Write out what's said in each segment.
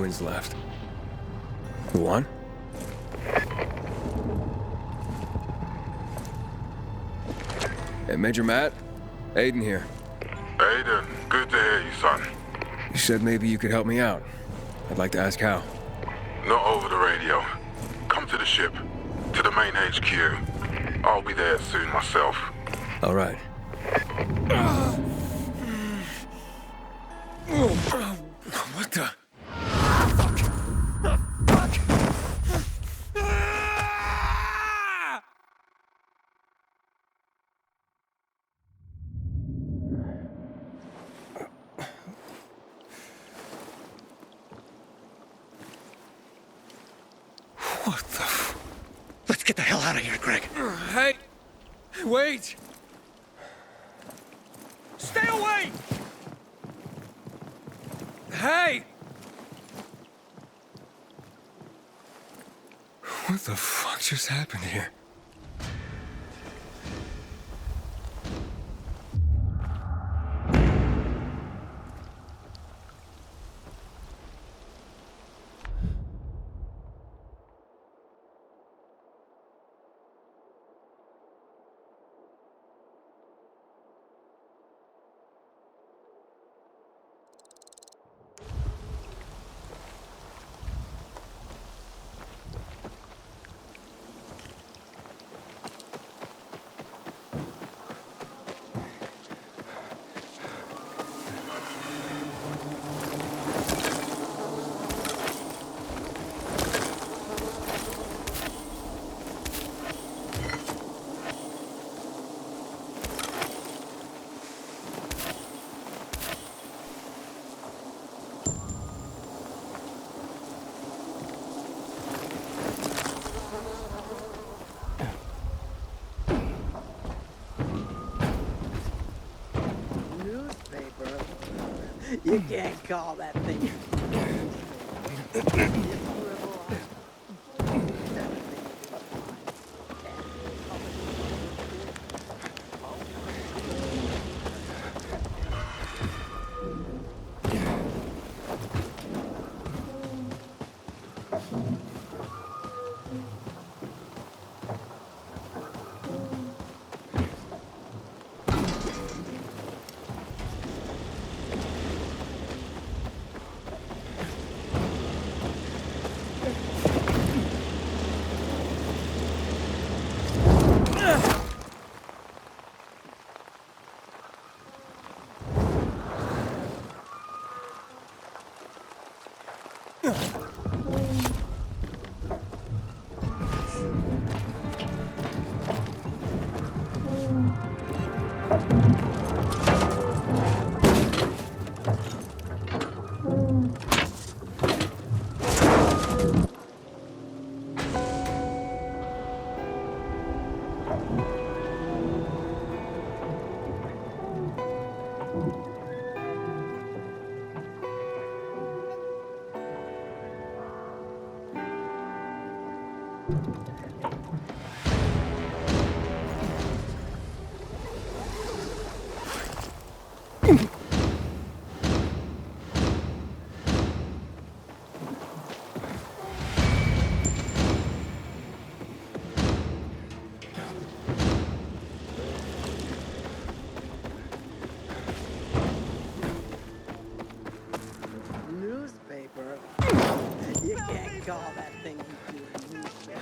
coins left. You want? Hey, Major Matt? Aiden here. Aiden, good to hear you, son. You said maybe you could help me out. I'd like to ask how. Not over the radio. Come to the ship. To the main HQ. I'll be there soon myself. All right. What the? What the Let's get the hell out of here, Greg. Hey! Wait! Stay away! Hey! What the fuck just happened here? Newspaper? You can't call that thing. Newspaper? You can't call that thing a newspaper.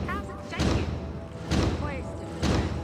How's it shaking? Wasted breath.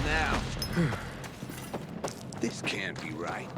Now. This can't be right.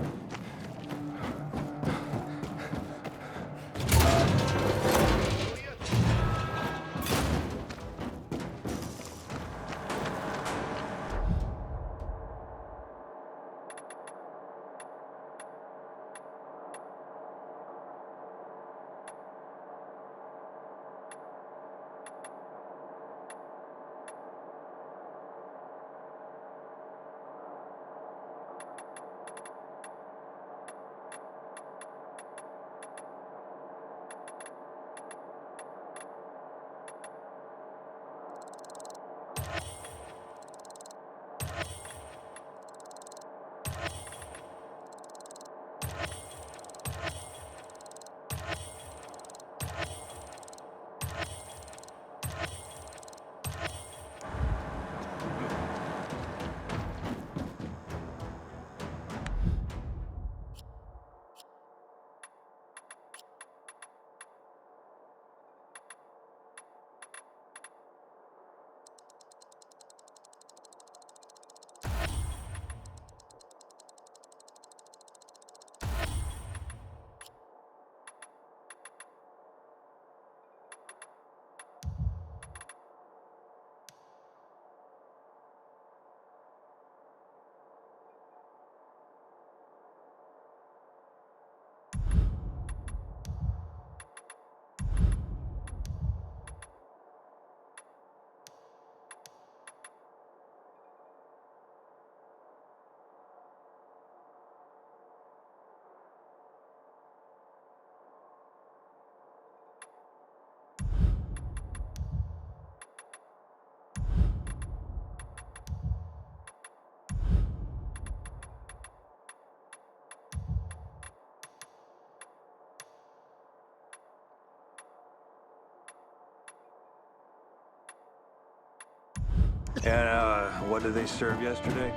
And, what did they serve yesterday?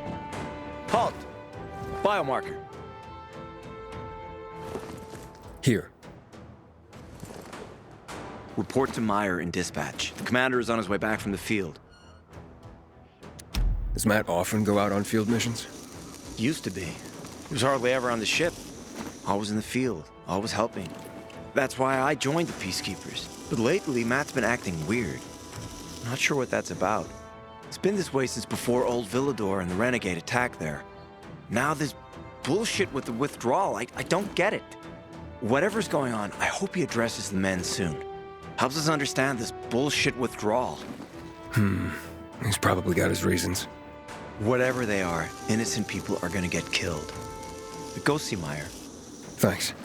Halt! Biomarker. Here. Report to Meyer in dispatch. The commander is on his way back from the field. Does Matt often go out on field missions? Used to be. He was hardly ever on the ship. Always in the field, always helping. That's why I joined the Peacekeepers. But lately, Matt's been acting weird. Not sure what that's about. It's been this way since before Old Villador and the Renegade attack there. Now this bullshit with the withdrawal, I don't get it. Whatever's going on, I hope he addresses the men soon. Helps us understand this bullshit withdrawal. He's probably got his reasons. Whatever they are, innocent people are gonna get killed. But go see Meyer. Thanks.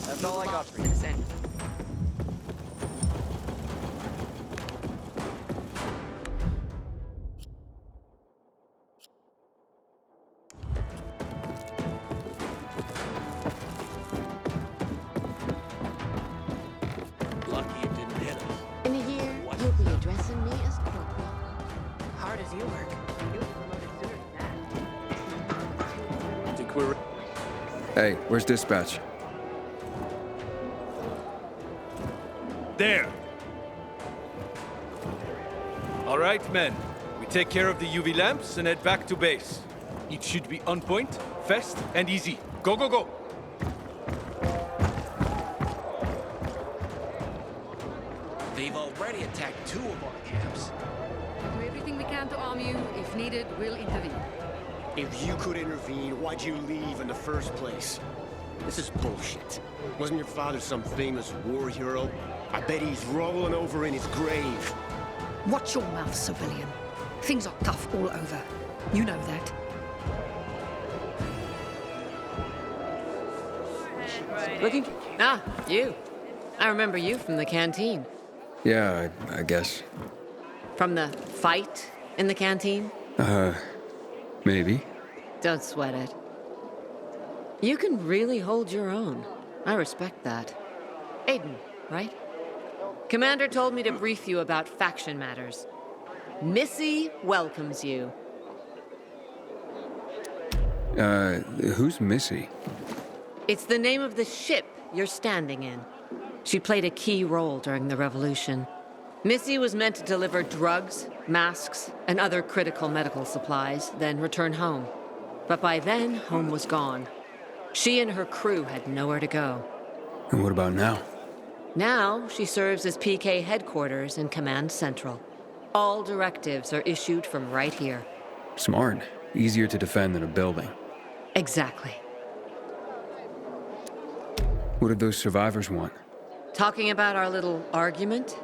That's all I got for you. Lucky it didn't hit us. In a year, you'll be addressing me as corporal. Hard as you work. You'll be promoted sooner than that. Think we're... Hey, where's dispatch? There! All right, men. We take care of the UV lamps and head back to base. It should be on point, fast, and easy. Go, go, go! They've already attacked 2 of our camps. Do everything we can to arm you. If needed, we'll intervene. If you could intervene, why'd you leave in the first place? This is bullshit. Wasn't your father some famous war hero? I bet he's rolling over in his grave. Watch your mouth, civilian. Things are tough all over. You know that. Looking... Ah, you. I remember you from the canteen. Yeah, I guess. From the fight in the canteen? Maybe. Don't sweat it. You can really hold your own. I respect that. Aiden, right? Commander told me to brief you about faction matters. Missy welcomes you. Who's Missy? It's the name of the ship you're standing in. She played a key role during the revolution. Missy was meant to deliver drugs, masks, and other critical medical supplies, then return home. But by then, home was gone. She and her crew had nowhere to go. And what about now? Now, she serves as PK headquarters in Command Central. All directives are issued from right here. Smart. Easier to defend than a building. Exactly. What did those survivors want? Talking about our little argument?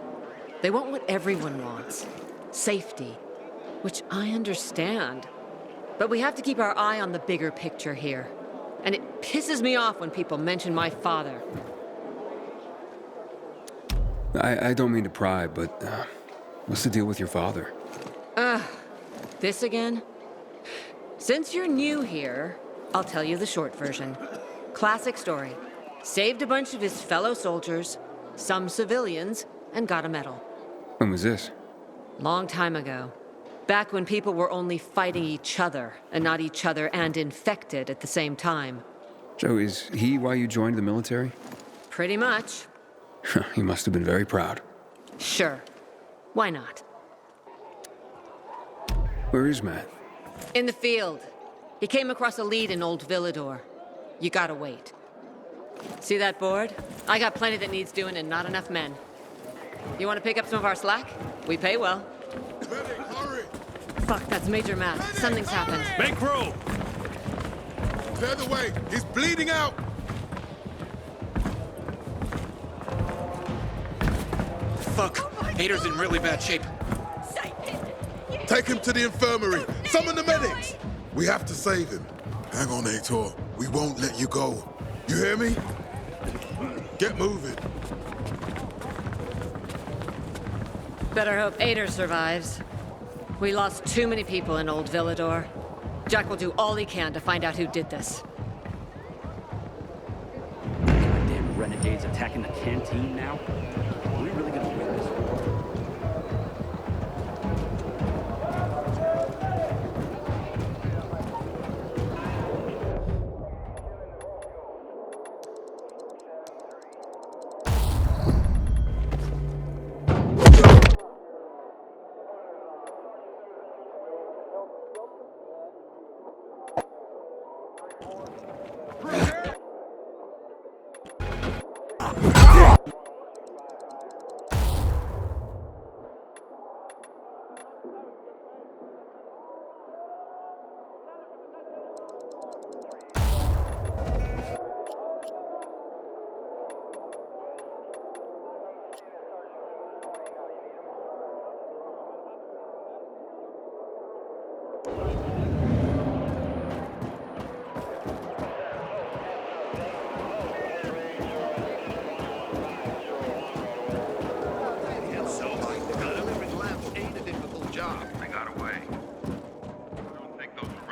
They want what everyone wants. Safety. Which I understand. But we have to keep our eye on the bigger picture here. And it pisses me off when people mention my father. I don't mean to pry, but what's the deal with your father? This again? Since you're new here, I'll tell you the short version. Classic story. Saved a bunch of his fellow soldiers, some civilians, and got a medal. When was this? Long time ago. Back when people were only fighting each other, and not each other and infected at the same time. So is he why you joined the military? Pretty much. He must have been very proud. Sure. Why not? Where is Matt? In the field. He came across a lead in Old Villador. You gotta wait. See that board? I got plenty that needs doing and not enough men. You want to pick up some of our slack? We pay well. Medic, hurry! Fuck, that's Major Matt. Something's happened. Make room! Clear the way! He's bleeding out! Fuck! Hader's in really bad shape. Take him to the infirmary! Summon the medics! We have to save him. Hang on, Aitor. We won't let you go. You hear me? Get moving. Better hope Ader survives. We lost too many people in Old Villador. Jack will do all he can to find out who did this. Damn renegades attacking the canteen now? Are we really gonna win this war?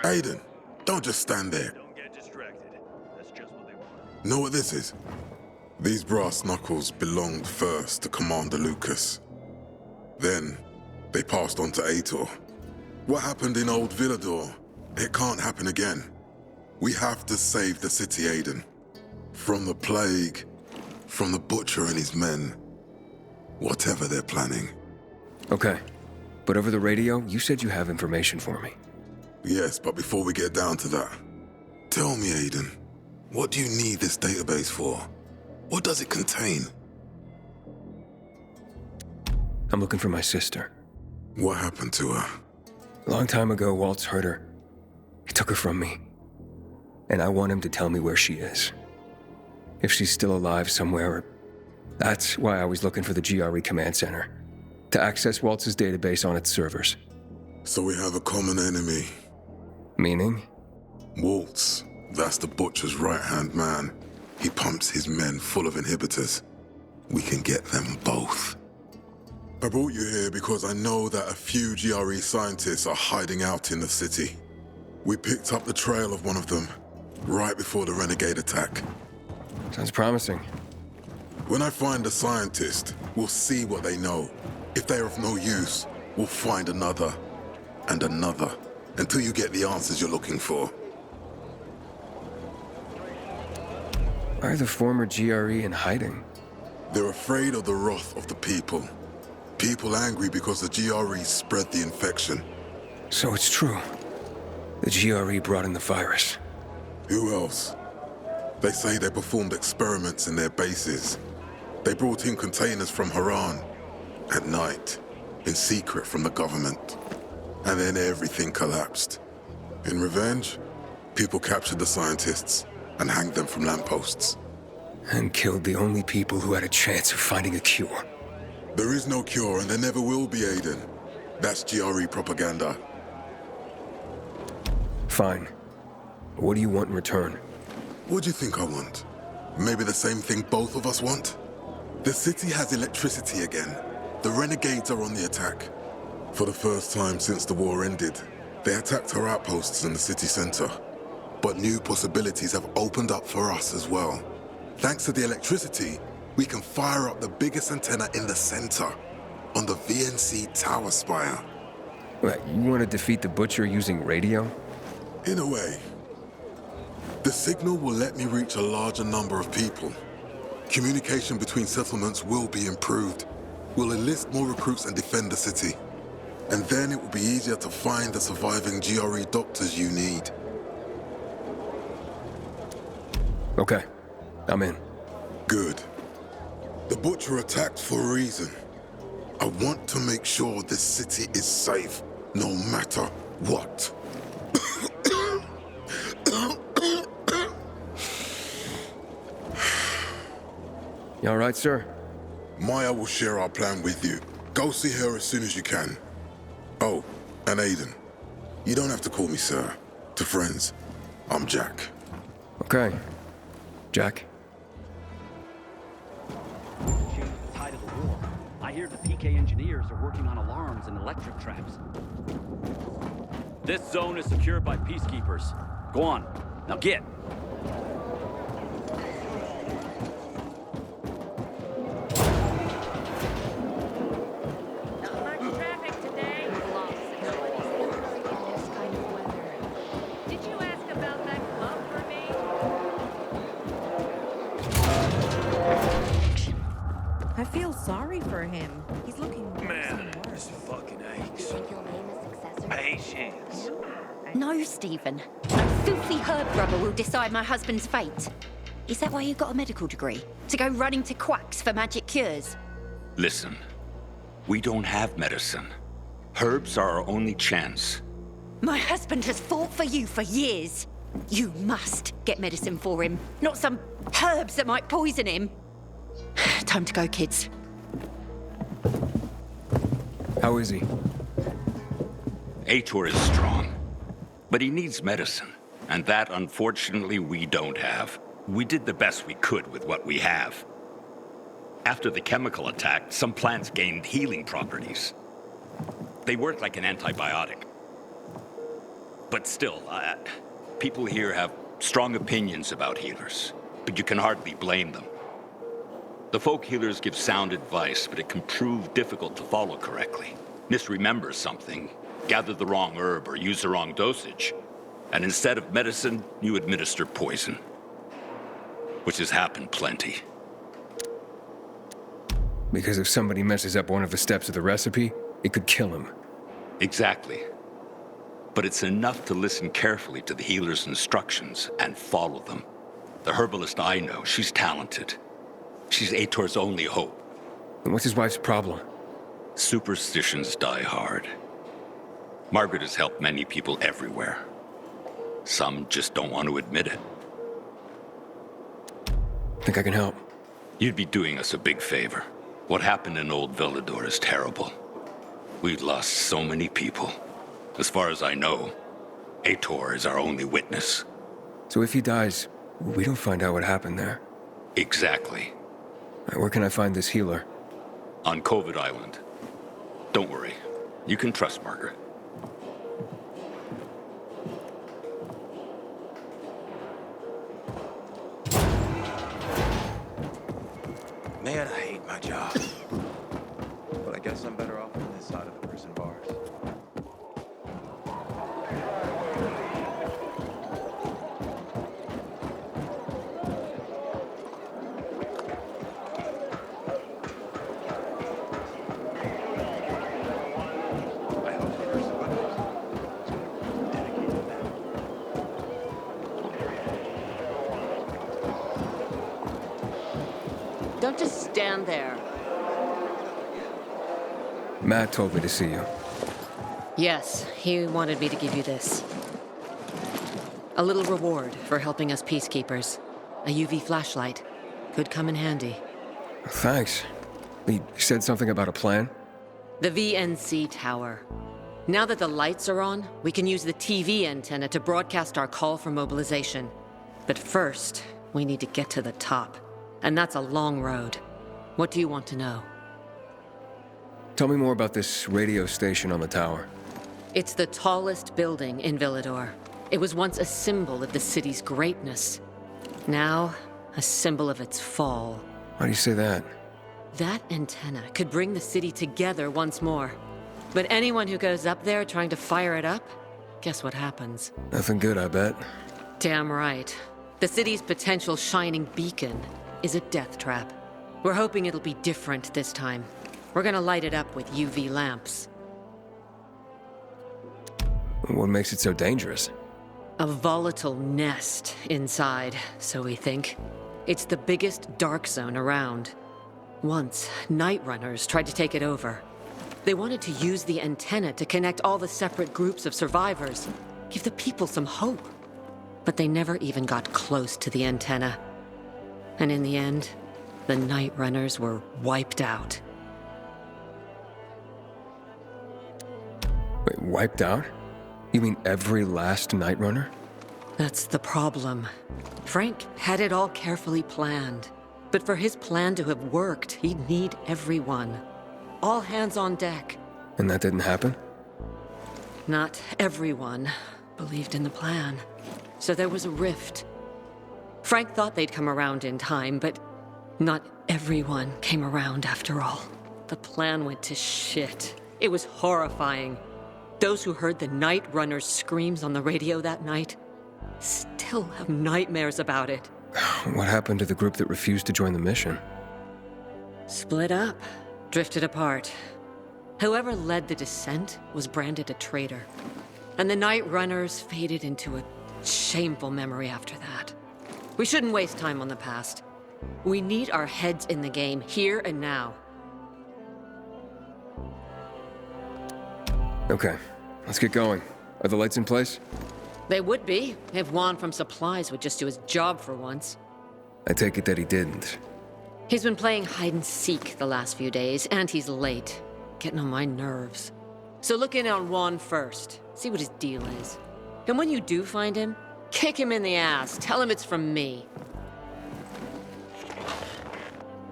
Aiden, don't just stand there. Don't get distracted. That's just what they want. Know what this is? These brass knuckles belonged first to Commander Lucas. Then, they passed on to Aitor. What happened in Old Villador, it can't happen again. We have to save the city, Aiden. From the plague, from the Butcher and his men. Whatever they're planning. Okay. But over the radio, you said you have information for me. Yes, but before we get down to that, tell me, Aiden, what do you need this database for? What does it contain? I'm looking for my sister. What happened to her? A long time ago, Waltz hurt her. He took her from me. And I want him to tell me where she is. If she's still alive somewhere. That's why I was looking for the GRE command center. To access Waltz's database on its servers. So we have a common enemy. Meaning? Waltz. That's the Butcher's right-hand man. He pumps his men full of inhibitors. We can get them both. I brought you here because I know that a few GRE scientists are hiding out in the city. We picked up the trail of one of them, right before the Renegade attack. Sounds promising. When I find a scientist, we'll see what they know. If they're of no use, we'll find another, and another, until you get the answers you're looking for. Why are the former GRE in hiding? They're afraid of the wrath of the people. People angry because the GRE spread the infection. So it's true. The GRE brought in the virus. Who else? They say they performed experiments in their bases. They brought in containers from Haran. At night. In secret from the government. And then everything collapsed. In revenge, people captured the scientists and hanged them from lampposts. And killed the only people who had a chance of finding a cure. There is no cure, and there never will be, Aiden. That's GRE propaganda. Fine. What do you want in return? What do you think I want? Maybe the same thing both of us want? The city has electricity again. The Renegades are on the attack. For the first time since the war ended, they attacked our outposts in the city center. But new possibilities have opened up for us as well. Thanks to the electricity, we can fire up the biggest antenna in the center, on the VNC tower spire. What, you want to defeat the Butcher using radio? In a way. The signal will let me reach a larger number of people. Communication between settlements will be improved. We'll enlist more recruits and defend the city. And then it will be easier to find the surviving GRE doctors you need. Okay, I'm in. Good. The Butcher attacked for a reason. I want to make sure this city is safe, no matter what. You all right, sir? Maya will share our plan with you. Go see her as soon as you can. Oh, and Aiden. You don't have to call me sir. To friends, I'm Jack. Okay. Jack? Change the tide of the war. I hear the PK engineers are working on alarms and electric traps. This zone is secured by peacekeepers. Go on. Now get. I feel sorry for him. He's looking Man, this fucking aches. Patience. No, Stephen. No filthy herb rubber will decide my husband's fate. Is that why you got a medical degree? To go running to quacks for magic cures? Listen, we don't have medicine. Herbs are our only chance. My husband has fought for you for years. You must get medicine for him, not some herbs that might poison him. Time to go, kids. How is he? Aitor is strong, but he needs medicine, and that, unfortunately, we don't have. We did the best we could with what we have. After the chemical attack, some plants gained healing properties. They work like an antibiotic. But still, people here have strong opinions about healers, but you can hardly blame them. The folk healers give sound advice, but it can prove difficult to follow correctly. Misremember something, gather the wrong herb, or use the wrong dosage. And instead of medicine, you administer poison. Which has happened plenty. Because if somebody messes up one of the steps of the recipe, it could kill him. Exactly. But it's enough to listen carefully to the healer's instructions and follow them. The herbalist I know, she's talented. She's Aitor's only hope. And what's his wife's problem? Superstitions die hard. Margaret has helped many people everywhere. Some just don't want to admit it. Think I can help? You'd be doing us a big favor. What happened in Old Villador is terrible. We've lost so many people. As far as I know, Aitor is our only witness. So if he dies, we don't find out what happened there? Exactly. Where can I find this healer? On COVID Island. Don't worry. You can trust Margaret. Man, I hate my job. But I guess I'm better off on this side of the prison bars. Don't just stand there. Matt told me to see you. Yes, he wanted me to give you this. A little reward for helping us peacekeepers. A UV flashlight. Could come in handy. Thanks. He said something about a plan? The VNC tower. Now that the lights are on, we can use the TV antenna to broadcast our call for mobilization. But first, we need to get to the top. And that's a long road. What do you want to know? Tell me more about this radio station on the tower. It's the tallest building in Villador. It was once a symbol of the city's greatness. Now, a symbol of its fall. Why do you say that? That antenna could bring the city together once more. But anyone who goes up there trying to fire it up, guess what happens? Nothing good, I bet. Damn right. The city's potential shining beacon is a death trap. We're hoping it'll be different this time. We're gonna light it up with UV lamps. What makes it so dangerous? A volatile nest inside, so we think. It's the biggest dark zone around. Once, Night Runners tried to take it over. They wanted to use the antenna to connect all the separate groups of survivors, give the people some hope. But they never even got close to the antenna. And in the end, the Night Runners were wiped out. Wait, wiped out? You mean every last Night Runner? That's the problem. Frank had it all carefully planned. But for his plan to have worked, he'd need everyone. All hands on deck. And that didn't happen? Not everyone believed in the plan. So there was a rift. Frank thought they'd come around in time, but not everyone came around after all. The plan went to shit. It was horrifying. Those who heard the Night Runners' screams on the radio that night still have nightmares about it. What happened to the group that refused to join the mission? Split up, drifted apart. Whoever led the descent was branded a traitor. And the Night Runners faded into a shameful memory after that. We shouldn't waste time on the past. We need our heads in the game, here and now. Okay, let's get going. Are the lights in place? They would be, if Juan from Supplies would just do his job for once. I take it that he didn't. He's been playing hide and seek the last few days, and he's late. Getting on my nerves. So look in on Juan first. See what his deal is. And when you do find him, kick him in the ass. Tell him it's from me.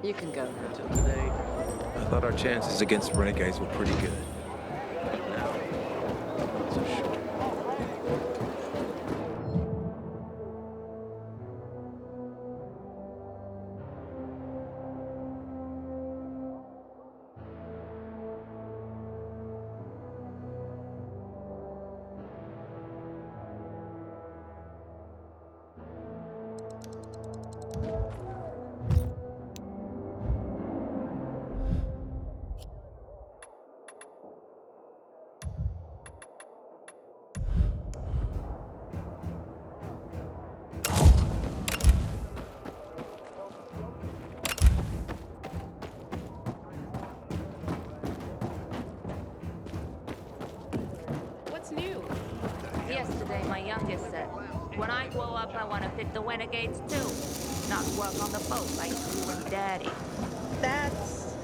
You can go now. Today, I thought our chances against renegades were pretty good. Now, not so sure. my youngest said. When I grow up, I want to fit the renegades too. Not work on the boat like you and Daddy. That's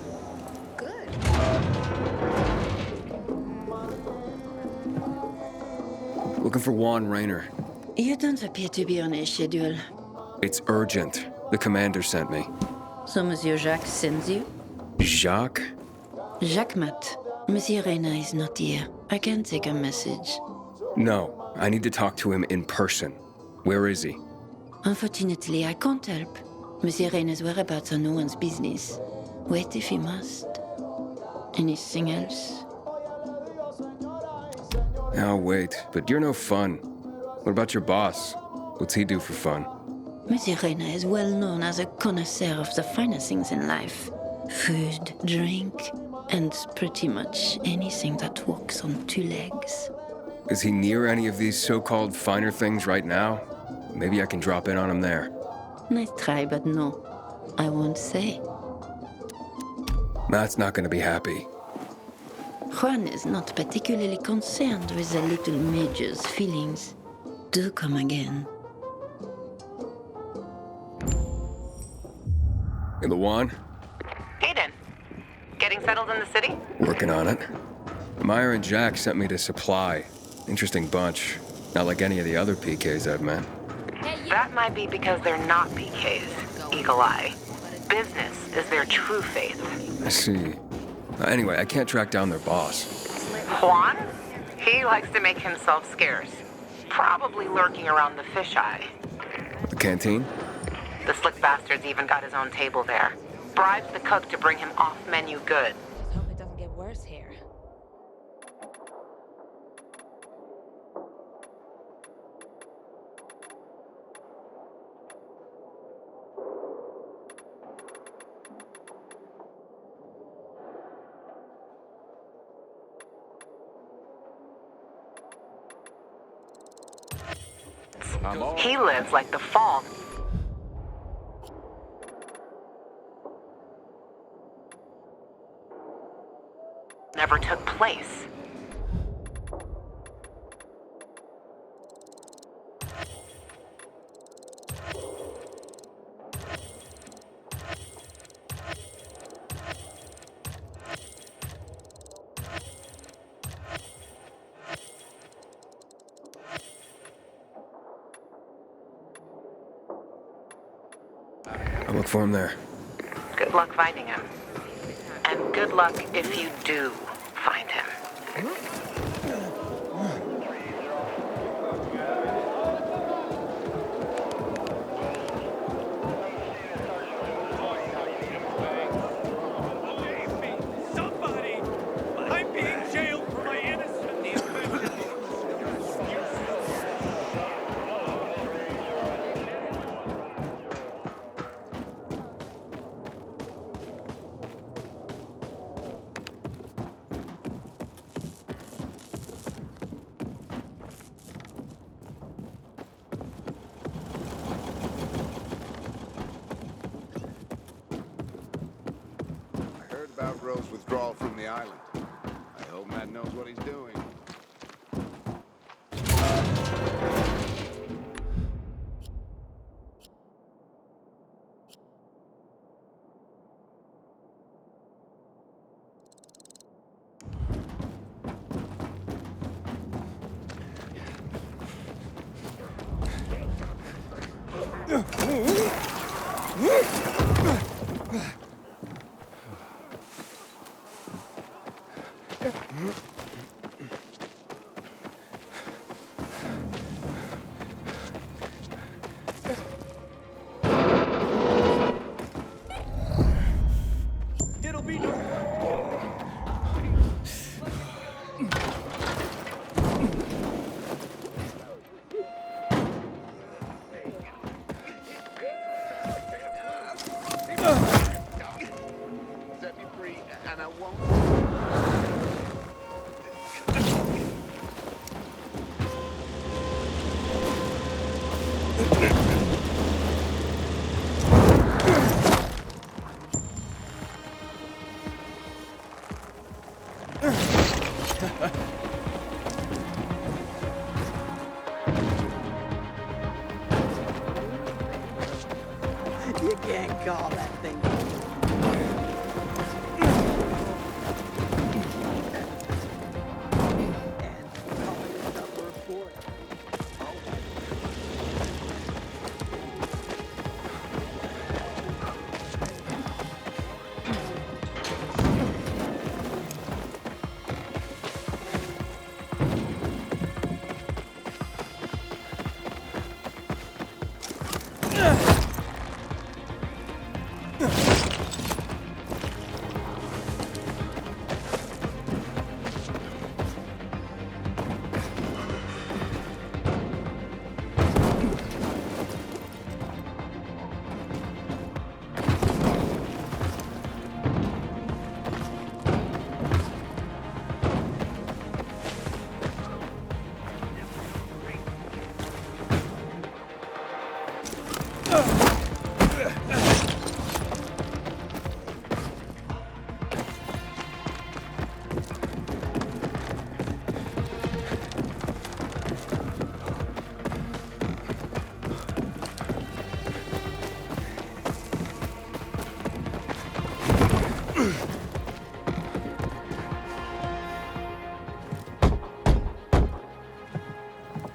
good. Looking for Juan Raynor. You don't appear to be on a schedule. It's urgent. The commander sent me. So Monsieur Jacques sends you? Jacques? Jacques Mat. Monsieur Reyna is not here. I can take a message. No, I need to talk to him in person. Where is he? Unfortunately, I can't help. Monsieur Reyna's whereabouts are no one's business. Wait if you must. Anything else? I'll wait, but you're no fun. What about your boss? What's he do for fun? Monsieur Reyna is well known as a connoisseur of the finer things in life. Food, drink, and pretty much anything that walks on two legs. Is he near any of these so-called finer things right now? Maybe I can drop in on him there. Nice try, but no. I won't say. Matt's not gonna be happy. Juan is not particularly concerned with the little major's feelings. Do come again. In the Juan? Hayden, getting settled in the city? Working on it. Meyer and Jack sent me to Supply. Interesting bunch. Not like any of the other PKs I've met. That might be because they're not PKs, Eagle Eye. Business is their true faith. I see. Anyway, I can't track down their boss. Juan? He likes to make himself scarce. Probably lurking around the fisheye. The canteen? The slick bastard's even got his own table there. Bribes the cook to bring him off-menu goods. Let's hope it doesn't get worse here. He lives like the fall. Never took place. I'll look for him there. Good luck finding him. And good luck if you do find him. Somebody! I'm being jailed for my innocence! About Rose withdrawal from the island. I hope Matt knows what he's doing. God, that thing.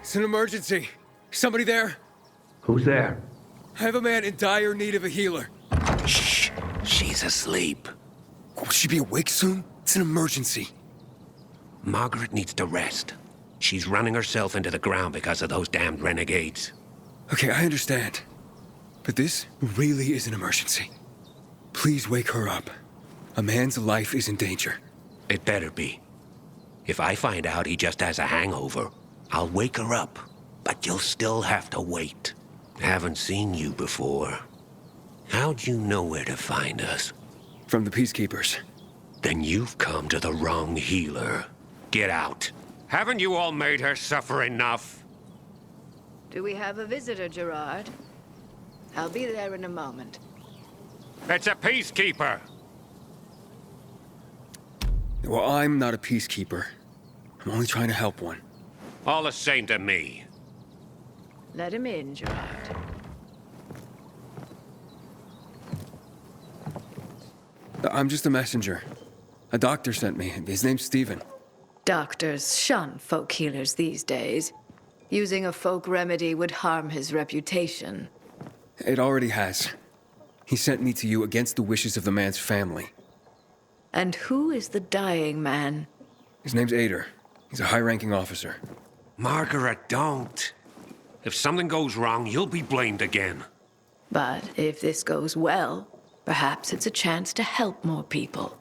It's an emergency. Somebody there? Who's there? I have a man in dire need of a healer. Shh. She's asleep. Will she be awake soon? It's an emergency. Margaret needs to rest. She's running herself into the ground because of those damned renegades. Okay, I understand. But this really is an emergency. Please wake her up. A man's life is in danger. It better be. If I find out he just has a hangover, I'll wake her up. But you'll still have to wait. Haven't seen you before. How'd you know where to find us? From the Peacekeepers. Then you've come to the wrong healer. Get out. Haven't you all made her suffer enough? Do we have a visitor, Gerard? I'll be there in a moment. It's a peacekeeper. Well, I'm not a peacekeeper. I'm only trying to help one. All the same to me. Let him in, Gerard. I'm just a messenger. A doctor sent me. His name's Stephen. Doctors shun folk healers these days. Using a folk remedy would harm his reputation. It already has. He sent me to you against the wishes of the man's family. And who is the dying man? His name's Ader. He's a high-ranking officer. Margaret, don't. If something goes wrong, you'll be blamed again. But if this goes well, perhaps it's a chance to help more people.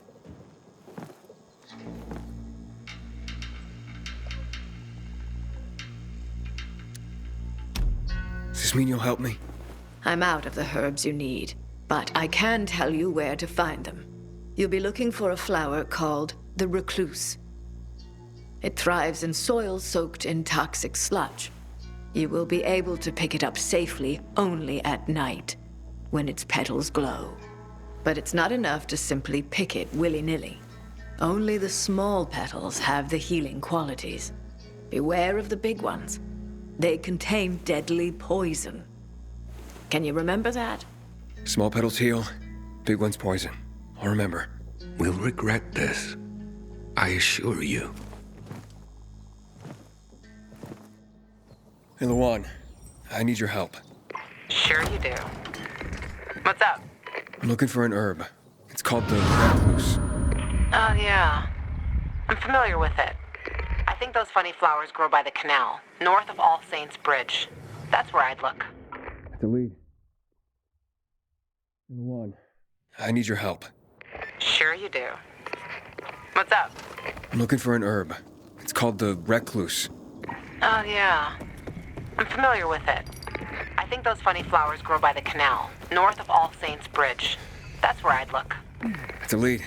Does this mean you'll help me? I'm out of the herbs you need, but I can tell you where to find them. You'll be looking for a flower called the recluse. It thrives in soil soaked in toxic sludge. You will be able to pick it up safely only at night, when its petals glow. But it's not enough to simply pick it willy-nilly. Only the small petals have the healing qualities. Beware of the big ones. They contain deadly poison. Can you remember that? Small petals heal, big ones poison. I'll remember. We'll regret this. I assure you. Hey, Lawan, I need your help. Sure you do. What's up? I'm looking for an herb. It's called the recluse. Oh, yeah. I'm familiar with it. I think those funny flowers grow by the canal, north of All Saints Bridge. That's where I'd look. At the lead. Lawan, I need your help. Sure you do. What's up? I'm looking for an herb. It's called the recluse. Oh, yeah. I'm familiar with it. I think those funny flowers grow by the canal, north of All Saints Bridge. That's where I'd look. At the lead.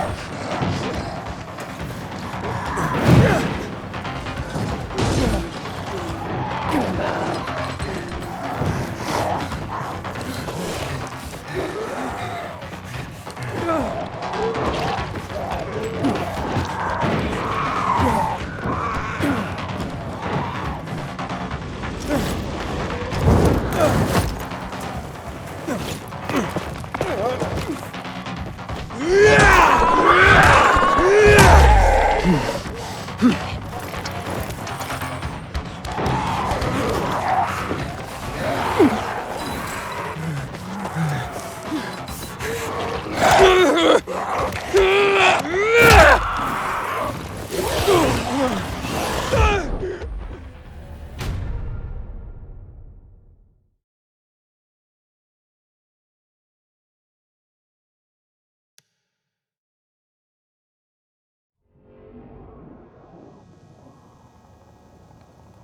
now.